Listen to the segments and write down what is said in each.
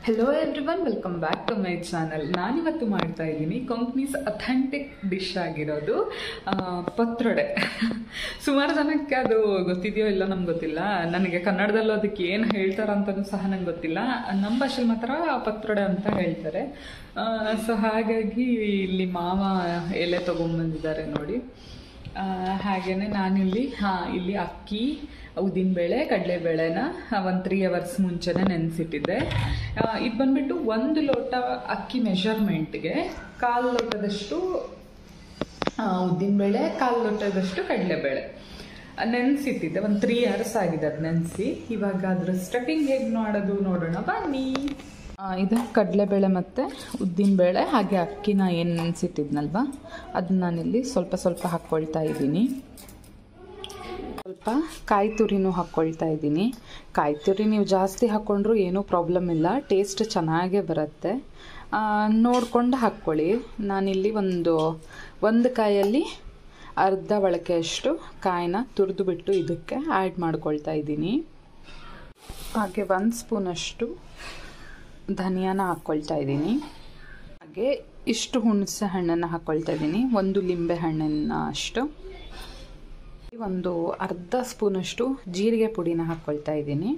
Hello everyone, welcome back to my channel. ನಾನಿವತ್ತು ಮಾಡ್ತಾ ಇದ್ದೀನಿ ಕೊಂಕನೀಸ್ ಅಥೆಂಟಿಕ್ ಡಿಶ್ ಆಗಿರೋದು ಪತ್ರೊಡೆ. ಸುಮಾರು ಜನಕ್ಕೆ ಅದು ಗೊತ್ತಿದೆಯೋ ಇಲ್ಲ ನಮ್ಗೆ ಗೊತ್ತಿಲ್ಲ. ನನಗೆ ಕನ್ನಡದಲ್ಲೂ ಅದಕ್ಕೆ ಏನು ಹೇಳ್ತಾರಂತನೂ ಸಹ ನಂಗೆ ಗೊತ್ತಿಲ್ಲ. ನಮ್ಮ ಭಾಷೆಲಿ ಮಾತ್ರ ಪತ್ರೊಡೆ ಅಂತ ಹೇಳ್ತಾರೆ. ಸೊ ಹಾಗಾಗಿ ಇಲ್ಲಿ ಮಾವ ಎಲೆ ತೊಗೊಂಡ್ಬಂದಿದ್ದಾರೆ ನೋಡಿ. ಹಾಗೆಯೇ ನಾನಿಲ್ಲಿ ಇಲ್ಲಿ ಅಕ್ಕಿ, ಉದ್ದಿನಬೇಳೆ, ಕಡಲೆಬೇಳೆನ ಒಂದು 3 hours ಮುಂಚೆನೇ ನೆನೆಸಿಟ್ಟಿದ್ದೆ. ಇದು ಬಂದುಬಿಟ್ಟು 1 ಲೋಟ ಅಕ್ಕಿ ಮೆಷರ್ಮೆಂಟ್ಗೆ 1/4 ಲೋಟದಷ್ಟು ಉದ್ದಿನಬೇಳೆ, 1/4 ಲೋಟದಷ್ಟು ಕಡಲೆಬೇಳೆ ನೆನೆಸಿಟ್ಟಿದ್ದೆ. ಒಂದು 3 hours ಆಗಿದೆ ಅದು ನೆನೆಸಿ. ಇವಾಗ ಅದ್ರ ಸ್ಟಫಿಂಗ್ ಹೇಗೆ ಮಾಡೋದು ನೋಡೋಣ ಬನ್ನಿ. ಇದು ಕಡಲೆಬೇಳೆ ಮತ್ತು ಉದ್ದಿನಬೇಳೆ ಹಾಗೆ ಅಕ್ಕಿನ ಏನು ನೆನೆಸಿಟ್ಟಿದ್ನಲ್ವ ಅದನ್ನ ನಾನಿಲ್ಲಿ ಸ್ವಲ್ಪ ಸ್ವಲ್ಪ ಹಾಕ್ಕೊಳ್ತಾ ಇದ್ದೀನಿ. ಸ್ವಲ್ಪ ಕಾಯಿ ತುರಿನೂ ಹಾಕ್ಕೊಳ್ತಾ ಇದ್ದೀನಿ. ಕಾಯಿ ತುರಿ ನೀವು ಜಾಸ್ತಿ ಹಾಕ್ಕೊಂಡ್ರೂ ಏನೂ ಪ್ರಾಬ್ಲಮ್ ಇಲ್ಲ, ಟೇಸ್ಟ್ ಚೆನ್ನಾಗೇ ಬರುತ್ತೆ. ನೋಡ್ಕೊಂಡು ಹಾಕ್ಕೊಳ್ಳಿ. ನಾನಿಲ್ಲಿ ಒಂದು ಕಾಯಲ್ಲಿ ಅರ್ಧ ಬಳಕೆಯಷ್ಟು ಕಾಯಿನ ತುರಿದು ಬಿಟ್ಟು ಇದಕ್ಕೆ ಆ್ಯಡ್ ಮಾಡ್ಕೊಳ್ತಾ ಇದ್ದೀನಿ. ಹಾಗೆ 1 ಸ್ಪೂನಷ್ಟು ಧನಿಯಾನ ಹಾಕ್ಕೊಳ್ತಾ ಇದ್ದೀನಿ. ಹಾಗೆ ಇಷ್ಟು ಹುಣಸೆ ಹಣ್ಣನ್ನು ಹಾಕ್ಕೊಳ್ತಾ ಇದ್ದೀನಿ, 1 ಲಿಂಬೆ ಹಣ್ಣನ್ನು ಅಷ್ಟು. ಒಂದು ಅರ್ಧ ಸ್ಪೂನಷ್ಟು ಜೀರಿಗೆ ಪುಡಿನ ಹಾಕ್ಕೊಳ್ತಾ ಇದ್ದೀನಿ.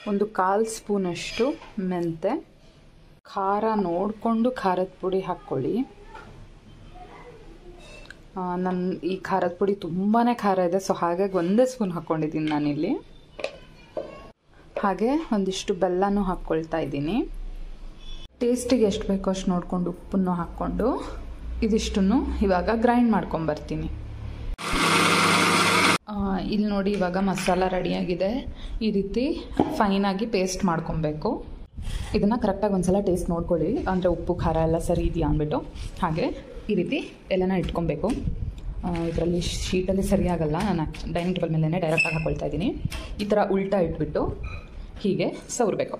1/4 ಸ್ಪೂನಷ್ಟು ಮೆಂತೆ. ಖಾರ ನೋಡಿಕೊಂಡು ಖಾರದ ಪುಡಿ ಹಾಕ್ಕೊಳ್ಳಿ. ಈ ಖಾರದ ಪುಡಿ ತುಂಬಾ ಖಾರ ಇದೆ, ಸೊ ಹಾಗಾಗಿ 1 ಸ್ಪೂನ್ ಹಾಕ್ಕೊಂಡಿದ್ದೀನಿ ನಾನಿಲ್ಲಿ. ಹಾಗೆ ಒಂದಿಷ್ಟು ಬೆಲ್ಲನೂ ಹಾಕ್ಕೊಳ್ತಾ ಇದ್ದೀನಿ. ಟೇಸ್ಟಿಗೆ ಎಷ್ಟು ಬೇಕೋ ಅಷ್ಟು ನೋಡಿಕೊಂಡು ಉಪ್ಪನ್ನು ಹಾಕ್ಕೊಂಡು ಇದಿಷ್ಟನ್ನು ಇವಾಗ ಗ್ರೈಂಡ್ ಮಾಡ್ಕೊಂಬರ್ತೀನಿ. ಇಲ್ಲಿ ನೋಡಿ, ಇವಾಗ ಮಸಾಲ ರೆಡಿಯಾಗಿದೆ. ಈ ರೀತಿ ಫೈನಾಗಿ ಪೇಸ್ಟ್ ಮಾಡ್ಕೊಬೇಕು. ಇದನ್ನು ಕರೆಕ್ಟಾಗಿ ಒಂದ್ಸಲ ಟೇಸ್ಟ್ ನೋಡ್ಕೊಳ್ಳಿ, ಅಂದರೆ ಉಪ್ಪು ಖಾರ ಎಲ್ಲ ಸರಿ ಇದೆಯಾ ಅಂದ್ಬಿಟ್ಟು. ಹಾಗೆ ಈ ರೀತಿ ಎಲ್ಲನ ಇಟ್ಕೊಬೇಕು. ಇದರಲ್ಲಿ ಶೀಟಲ್ಲಿ ಸರಿಯಾಗಲ್ಲ, ನಾನು ಡೈನಿಂಗ್ ಟೇಬಲ್ ಮೇಲೇ ಡೈರೆಕ್ಟಾಗಿ ಹಾಕ್ಕೊಳ್ತಾ ಇದ್ದೀನಿ. ಈ ಥರ ಉಲ್ಟಾ ಇಟ್ಬಿಟ್ಟು ಹೀಗೆ ಸವರಬೇಕು.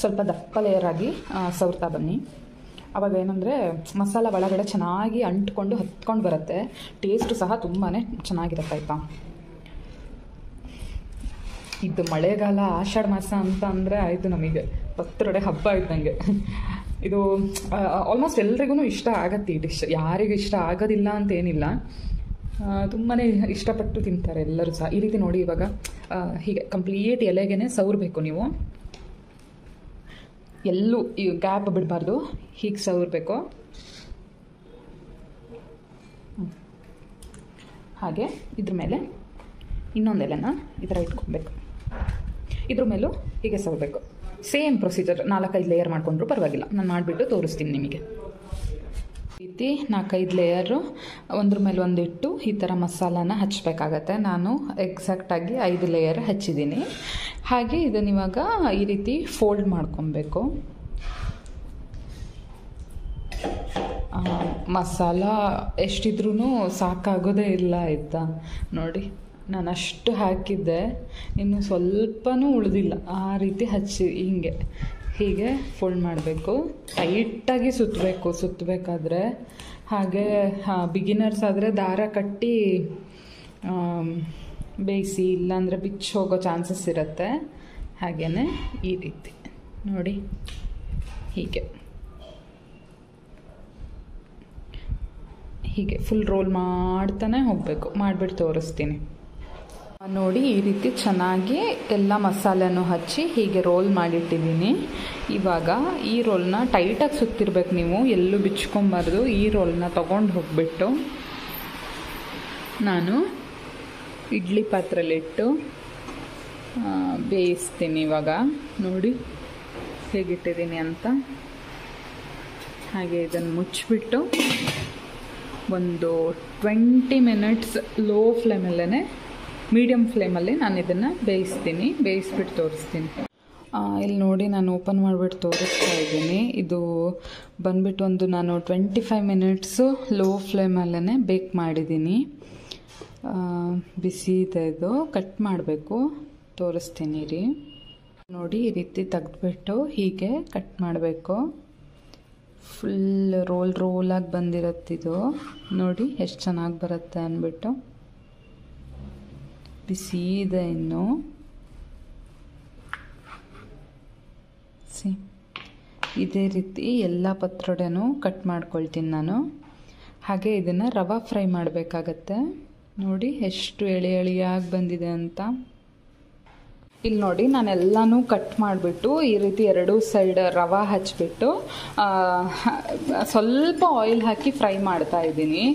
ಸ್ವಲ್ಪ ದಪ್ಪ ಲೇಯರಾಗಿ ಸವರ್ತಾ ಬನ್ನಿ. ಆವಾಗ ಏನಂದರೆ ಮಸಾಲ ಒಳಗಡೆ ಚೆನ್ನಾಗಿ ಅಂಟ್ಕೊಂಡು ಹತ್ಕೊಂಡು ಬರುತ್ತೆ. ಟೇಸ್ಟು ಸಹ ತುಂಬಾ ಚೆನ್ನಾಗಿರುತ್ತೆ ಆಯಿತಾ. ಇದು ಮಳೆಗಾಲ, ಆಷಾಢ ಮಾಸ ಅಂತ ಅಂದರೆ ಆಯಿತು, ನಮಗೆ ಪತ್ರೊಡೆ ಹಬ್ಬ ಇದ್ದಂಗೆ. ಇದು ಆಲ್ಮೋಸ್ಟ್ ಎಲ್ರಿಗೂ ಇಷ್ಟ ಆಗತ್ತೆ ಈ ಡಿಶ್. ಯಾರಿಗೂ ಇಷ್ಟ ಆಗೋದಿಲ್ಲ ಅಂತೇನಿಲ್ಲ, ತುಂಬಾ ಇಷ್ಟಪಟ್ಟು ತಿಂತಾರೆ ಎಲ್ಲರೂ ಸಹ. ಈ ರೀತಿ ನೋಡಿ, ಇವಾಗ ಹೀಗೆ ಕಂಪ್ಲೀಟ್ ಎಲೆಗೆ ಸವರಬೇಕು ನೀವು. ಎಲ್ಲೂ ಈ ಗ್ಯಾಪ್ ಬಿಡಬಾರ್ದು, ಹೀಗೆ ಸವರಬೇಕು. ಹಾಗೆ ಇದ್ರ ಮೇಲೆ ಇನ್ನೊಂದು ಎಲೆನ ಈ ಥರ ಇಟ್ಕೊಬೇಕು. ಇದ್ರ ಮೇಲೂ ಹೀಗೆ ಸವರಬೇಕು. ಸೇಮ್ ಪ್ರೊಸೀಜರ್, 4-5 ಲೇಯರ್ ಮಾಡಿಕೊಂಡ್ರೂ ಪರವಾಗಿಲ್ಲ. ನಾನು ಮಾಡಿಬಿಟ್ಟು ತೋರಿಸ್ತೀನಿ ನಿಮಗೆ. ಈ ರೀತಿ 4-5 ಲೇಯರು ಒಂದ್ರ ಮೇಲೆ ಒಂದಿಟ್ಟು ಈ ಥರ ಮಸಾಲಾನ ಹಚ್ಚಬೇಕಾಗತ್ತೆ. ನಾನು ಎಕ್ಸಾಕ್ಟಾಗಿ 5 ಲೇಯರ್ ಹಚ್ಚಿದ್ದೀನಿ. ಹಾಗೆ ಇದನ್ನು ಇವಾಗ ಈ ರೀತಿ ಫೋಲ್ಡ್ ಮಾಡ್ಕೊಬೇಕು. ಮಸಾಲ ಎಷ್ಟಿದ್ರೂ ಸಾಕಾಗೋದೇ ಇಲ್ಲ ಆಯಿತಾ. ನೋಡಿ, ನಾನು ಅಷ್ಟು ಹಾಕಿದ್ದೆ, ಇನ್ನು ಸ್ವಲ್ಪನೂ ಉಳಿದಿಲ್ಲ. ಆ ರೀತಿ ಹಚ್ಚಿ ಹೀಗೆ ಫೋಲ್ಡ್ ಮಾಡಬೇಕು. ಟೈಟಾಗಿ ಸುತ್ತಬೇಕಾದ್ರೆ. ಹಾಗೆ ಬಿಗಿನರ್ಸ್ ಆದರೆ ದಾರ ಕಟ್ಟಿ ಬೇಯಿಸಿ, ಇಲ್ಲಾಂದರೆ ಬಿಚ್ಚಿ ಹೋಗೋ ಚಾನ್ಸಸ್ ಇರುತ್ತೆ. ಹಾಗೆಯೇ ಈ ರೀತಿ ನೋಡಿ, ಹೀಗೆ ಫುಲ್ ರೋಲ್ ಮಾಡ್ತಾನೆ ಹೋಗಬೇಕು. ಮಾಡಿಬಿಟ್ಟು ತೋರಿಸ್ತೀನಿ ನೋಡಿ. ಈ ರೀತಿ ಚೆನ್ನಾಗಿ ಎಲ್ಲ ಮಸಾಲೆನೂ ಹಚ್ಚಿ ಹೀಗೆ ರೋಲ್ ಮಾಡಿಟ್ಟಿದ್ದೀನಿ. ಇವಾಗ ಈ ರೋಲ್ನ ಟೈಟಾಗಿ ಸುತ್ತಿರ್ಬೇಕು ನೀವು, ಎಲ್ಲೂ ಬಿಚ್ಕೊಬಾರ್ದು. ಈ ರೋಲ್ನ ತೊಗೊಂಡು ಹೋಗ್ಬಿಟ್ಟು ನಾನು ಇಡ್ಲಿ ಪಾತ್ರೆಯಲ್ಲಿಟ್ಟು ಬೇಯಿಸ್ತೀನಿ. ಇವಾಗ ನೋಡಿ ಹೇಗಿಟ್ಟಿದ್ದೀನಿ ಅಂತ. ಹಾಗೆ ಇದನ್ನು ಮುಚ್ಚಿಬಿಟ್ಟು ಒಂದು 20 ಮಿನಿಟ್ಸ್ ಲೋ ಫ್ಲೇಮಲ್ಲೇ, ಮೀಡಿಯಮ್ ಫ್ಲೇಮಲ್ಲಿ ನಾನು ಇದನ್ನು ಬೇಯಿಸ್ಬಿಟ್ಟು ತೋರಿಸ್ತೀನಿ. ಇಲ್ಲಿ ನೋಡಿ, ನಾನು ಓಪನ್ ಮಾಡಿಬಿಟ್ಟು ತೋರಿಸ್ತಾ ಇದ್ದೀನಿ. ಇದು ಬಂದುಬಿಟ್ಟು ನಾನು 25 ಮಿನಿಟ್ಸು ಲೋ ಫ್ಲೇಮಲ್ಲೇ ಬೇಕ್ ಮಾಡಿದ್ದೀನಿ. ಬಿಸಿ ಇದೆ, ಇದು ಕಟ್ ಮಾಡಬೇಕು. ತೋರಿಸ್ತೀನಿ ರೀ. ನೋಡಿ, ಈ ರೀತಿ ತೆಗೆದ್ಬಿಟ್ಟು ಹೀಗೆ ಕಟ್ ಮಾಡಬೇಕು. ಫುಲ್ ರೋಲಾಗಿ ಬಂದಿರತ್ತಿದು. ನೋಡಿ ಎಷ್ಟು ಚೆನ್ನಾಗಿ ಬರುತ್ತೆ ಅಂದ್ಬಿಟ್ಟು. ಬಿಸಿ ಇದೆ ಇನ್ನು. ಸಿ ಇದೇ ರೀತಿ ಎಲ್ಲ ಪತ್ರೊಡೆನೂ ಕಟ್ ಮಾಡ್ಕೊಳ್ತೀನಿ ನಾನು. ಹಾಗೆ ಇದನ್ನು ರವೆ ಫ್ರೈ ಮಾಡಬೇಕಾಗತ್ತೆ. ನೋಡಿ ಎಷ್ಟು ಎಳೆ ಎಳೆಯಾಗಿ ಬಂದಿದೆ ಅಂತ. ಇಲ್ಲಿ ನೋಡಿ ನಾನೆಲ್ಲನೂ ಕಟ್ ಮಾಡಿಬಿಟ್ಟು ಈ ರೀತಿ ಎರಡೂ ಸೈಡ್ ರವೆ ಹಚ್ಚಿಬಿಟ್ಟು ಸ್ವಲ್ಪ ಆಯಿಲ್ ಹಾಕಿ ಫ್ರೈ ಮಾಡ್ತಾ ಇದ್ದೀನಿ.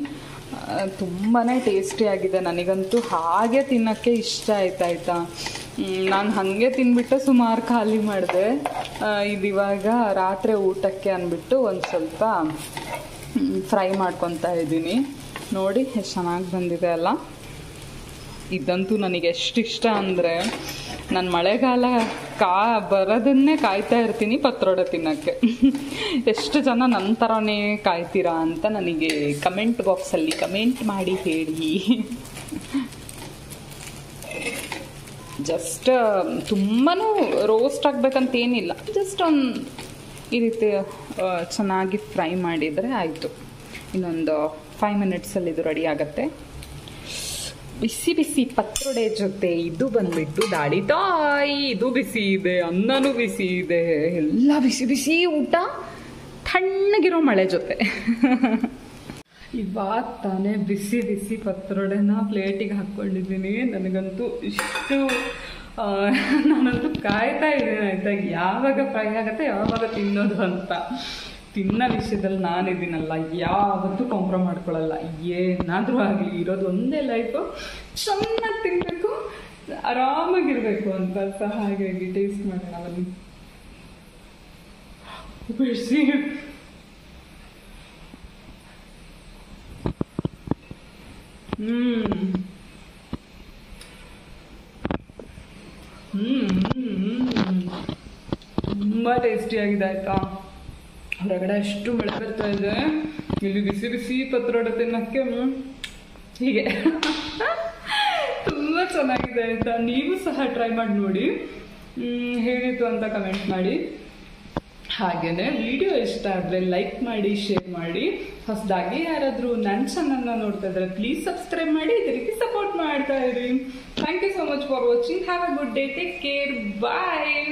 ತುಂಬಾ ಟೇಸ್ಟಿಯಾಗಿದೆ. ನನಗಂತೂ ಹಾಗೆ ತಿನ್ನೋಕ್ಕೆ ಇಷ್ಟ ಆಯ್ತಾ. ನಾನು ಹಾಗೆ ತಿಂದ್ಬಿಟ್ಟು ಸುಮಾರು ಖಾಲಿ ಮಾಡಿದೆ. ಇದು ಇವಾಗ ರಾತ್ರಿ ಊಟಕ್ಕೆ ಅಂದ್ಬಿಟ್ಟು ಒಂದು ಸ್ವಲ್ಪ ಫ್ರೈ ಮಾಡ್ಕೊತಾ ಇದ್ದೀನಿ. ನೋಡಿ ಎಷ್ಟು ಚೆನ್ನಾಗಿ ಬಂದಿದೆ ಅಲ್ಲ. ಇದಂತೂ ನನಗೆ ಎಷ್ಟು ಇಷ್ಟ ಅಂದರೆ ನಾನು ಮಳೆಗಾಲ ಬರೋದನ್ನೇ ಕಾಯ್ತಾ ಇರ್ತೀನಿ ಪತ್ರೊಡೆ ತಿನ್ನೋಕ್ಕೆ. ಎಷ್ಟು ಜನ ನನ್ನ ಥರನೇ ಕಾಯ್ತೀರಾ ಅಂತ ನನಗೆ ಕಮೆಂಟ್ ಬಾಕ್ಸಲ್ಲಿ ಕಮೆಂಟ್ ಮಾಡಿ ಹೇಳಿ. ಜಸ್ಟ್ ತುಂಬಾ ರೋಸ್ಟ್ ಆಗಬೇಕಂತೇನಿಲ್ಲ, ಜಸ್ಟ್ ಒಂದು ಈ ರೀತಿ ಚೆನ್ನಾಗಿ ಫ್ರೈ ಮಾಡಿದರೆ ಆಯಿತು. ಇನ್ನೊಂದು 5 ಮಿನಿಟ್ಸಲ್ಲಿ ಇದು ರೆಡಿ ಆಗುತ್ತೆ. ಬಿಸಿ ಬಿಸಿ ಪತ್ರೊಡೆ ಜೊತೆ ಇದು ಬಂದ್ಬಿಟ್ಟು ದಾಳಿ ತಾಯಿ. ಇದು ಬಿಸಿ ಇದೆ, ಅನ್ನನೂ ಬಿಸಿ ಇದೆ, ಎಲ್ಲ ಬಿಸಿ ಬಿಸಿ ಊಟ ತಣ್ಣಗಿರೋ ಮಳೆ ಜೊತೆ. ಇವಾಗ ತಾನೇ ಬಿಸಿ ಬಿಸಿ ಪತ್ರೊಡೆನ ಪ್ಲೇಟಿಗೆ ಹಾಕ್ಕೊಂಡಿದ್ದೀನಿ. ನನಗಂತೂ ಇಷ್ಟು ನಾನಂತೂ ಕಾಯ್ತಾ ಇದ್ದೀನಿ ಆಯ್ತಾ, ಯಾವಾಗ ಫ್ರೈ ಆಗುತ್ತೆ ಯಾವಾಗ ತಿನ್ನೋದು ಅಂತ. ತಿನ್ನೋ ವಿಷಯದಲ್ಲಿ ನಾನಿದ್ದೀನಲ್ಲ, ಯಾವತ್ತೂ ಕಾಂಪ್ರಮೈಸ್ ಮಾಡ್ಕೊಳ್ಳಲ್ಲ. ಏನಾದರೂ ಆಗಲಿ, ಇರೋದು ಒಂದೇ ಲೈಫು, ಚೆನ್ನಾಗಿ ತಿನ್ನಬೇಕು, ಆರಾಮಾಗಿರ್ಬೇಕು ಅಂತ. ಹಾಗಾಗಿ ಟೇಸ್ಟ್ ಮಾಡೋಣ ಬನ್ನಿ. ಬಿಸಿ ತುಂಬ ಟೇಸ್ಟಿಯಾಗಿದೆ ಆಯ್ತಾ. ಹೊರಗಡೆ ಎಷ್ಟು ಮಳೆ ಬರ್ತಾ ಇದೆ, ಇಲ್ಲಿ ಬಿಸಿ ಬಿಸಿ ಪತ್ರೊಡೆ ತಿನ್ನೋಕ್ಕೆ ಹೀಗೆ ತುಂಬ ಚೆನ್ನಾಗಿದೆ ಆಯ್ತಾ. ನೀವು ಸಹ ಟ್ರೈ ಮಾಡಿ ನೋಡಿ, ಹೇಗಿತ್ತು ಅಂತ ಕಮೆಂಟ್ ಮಾಡಿ. ಹಾಗೆಯೇ ವಿಡಿಯೋ ಇಷ್ಟ ಆದರೆ ಲೈಕ್ ಮಾಡಿ, ಶೇರ್ ಮಾಡಿ. ಹೊಸದಾಗಿ ಯಾರಾದರೂ ನನ್ನ ಚಾನಲ್ನ ನೋಡ್ತಾ ಇದ್ರೆ ಪ್ಲೀಸ್ ಸಬ್ಸ್ಕ್ರೈಬ್ ಮಾಡಿ, ಇದೇ ರೀತಿ ಸಪೋರ್ಟ್ ಮಾಡ್ತಾ ಇರಿ. Thank you so much for watching. Have a good day. Take care. Bye.